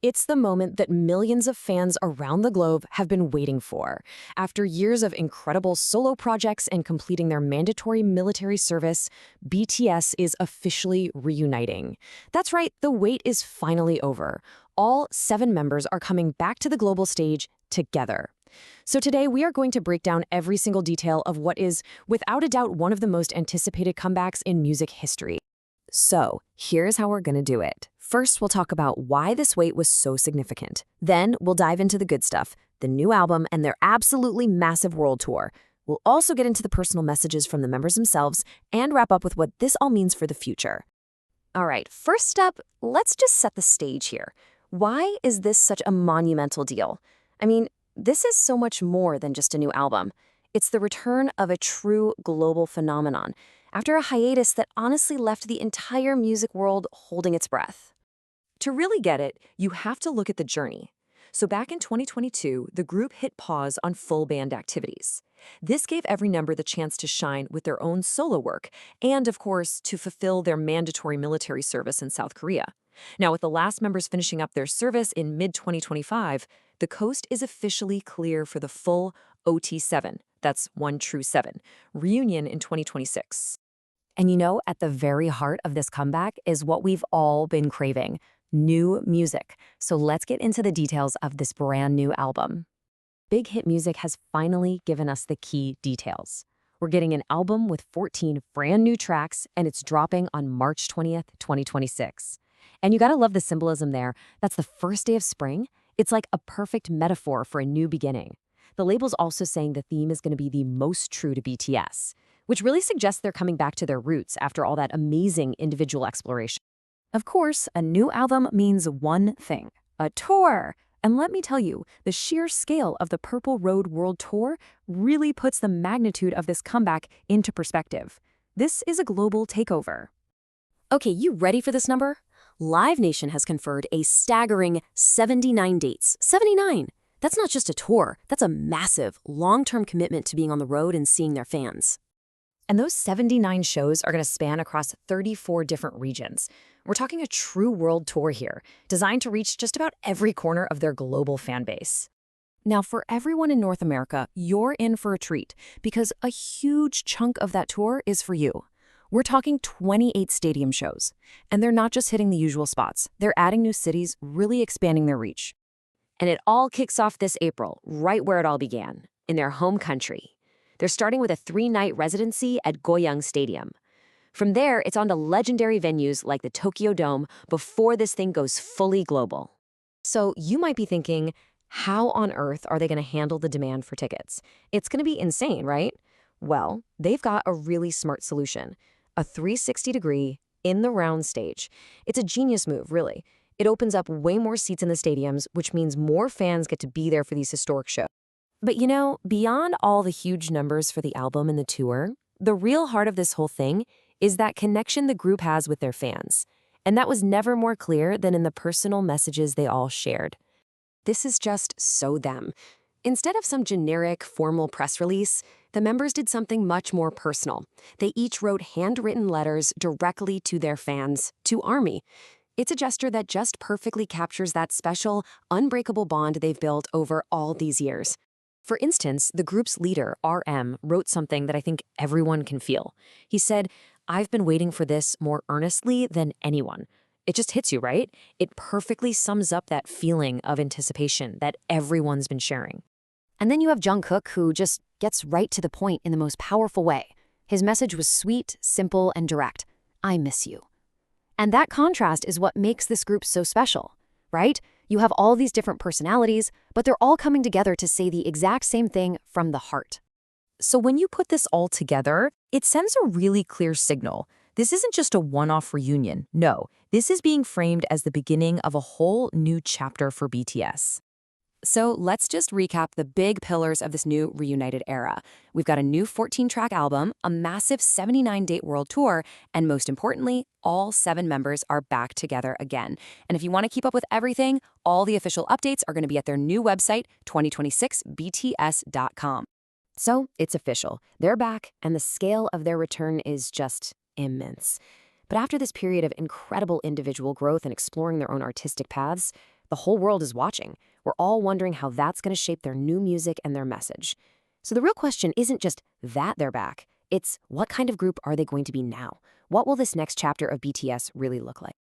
It's the moment that millions of fans around the globe have been waiting for. After years of incredible solo projects and completing their mandatory military service, BTS is officially reuniting. That's right, the wait is finally over. All 7 members are coming back to the global stage together. So today we are going to break down every single detail of what is, without a doubt, one of the most anticipated comebacks in music history. So, here's how we're gonna do it. First, we'll talk about why this wait was so significant. Then, we'll dive into the good stuff, the new album and their absolutely massive world tour. We'll also get into the personal messages from the members themselves and wrap up with what this all means for the future. All right, first up, let's just set the stage here. Why is this such a monumental deal? I mean, this is so much more than just a new album. It's the return of a true global phenomenon, after a hiatus that honestly left the entire music world holding its breath. To really get it, you have to look at the journey. So back in 2022, the group hit pause on full band activities. This gave every member the chance to shine with their own solo work and, of course, to fulfill their mandatory military service in South Korea. Now, with the last members finishing up their service in mid-2025, the coast is officially clear for the full OT7, that's 1 true 7, reunion in 2026. And you know, at the very heart of this comeback is what we've all been craving: new music. So let's get into the details of this brand new album. Big Hit Music has finally given us the key details. We're getting an album with 14 brand new tracks, and it's dropping on March 20th, 2026. And you gotta love the symbolism there. That's the first day of spring. It's like a perfect metaphor for a new beginning. The label's also saying the theme is gonna be the most true to BTS, which really suggests they're coming back to their roots after all that amazing individual exploration. Of course, a new album means one thing: a tour. And let me tell you, the sheer scale of the Purple Road World Tour really puts the magnitude of this comeback into perspective. This is a global takeover. Okay, you ready for this number? Live Nation has conferred a staggering 79 dates. 79! That's not just a tour, that's a massive, long-term commitment to being on the road and seeing their fans. And those 79 shows are going to span across 34 different regions. We're talking a true world tour here, designed to reach just about every corner of their global fan base. Now, for everyone in North America, you're in for a treat, because a huge chunk of that tour is for you. We're talking 28 stadium shows, and they're not just hitting the usual spots. They're adding new cities, really expanding their reach. And it all kicks off this April, right where it all began, in their home country. They're starting with a 3-night residency at Goyang Stadium. From there, it's on to legendary venues like the Tokyo Dome before this thing goes fully global. So you might be thinking, how on earth are they going to handle the demand for tickets? It's going to be insane, right? Well, they've got a really smart solution: a 360-degree, in-the-round stage. It's a genius move, really. It opens up way more seats in the stadiums, which means more fans get to be there for these historic shows. But you know, beyond all the huge numbers for the album and the tour, the real heart of this whole thing is that connection the group has with their fans. And that was never more clear than in the personal messages they all shared. This is just so them. Instead of some generic, formal press release, the members did something much more personal. They each wrote handwritten letters directly to their fans, to ARMY. It's a gesture that just perfectly captures that special, unbreakable bond they've built over all these years. For instance, the group's leader, RM, wrote something that I think everyone can feel. He said, "I've been waiting for this more earnestly than anyone." It just hits you, right? It perfectly sums up that feeling of anticipation that everyone's been sharing. And then you have Jungkook, who just gets right to the point in the most powerful way. His message was sweet, simple, and direct. "I miss you." And that contrast is what makes this group so special, right? You have all these different personalities, but they're all coming together to say the exact same thing from the heart. So when you put this all together, it sends a really clear signal. This isn't just a one-off reunion. No, this is being framed as the beginning of a whole new chapter for BTS. So let's just recap the big pillars of this new reunited era. We've got a new 14-track album, a massive 79-date world tour, and most importantly, all 7 members are back together again. And if you want to keep up with everything, all the official updates are going to be at their new website, 2026bts.com. So it's official. They're back, and the scale of their return is just immense. But after this period of incredible individual growth and exploring their own artistic paths, The whole world is watching. We're all wondering how that's going to shape their new music and their message. So the real question isn't just that they're back. It's what kind of group are they going to be now? What will this next chapter of BTS really look like?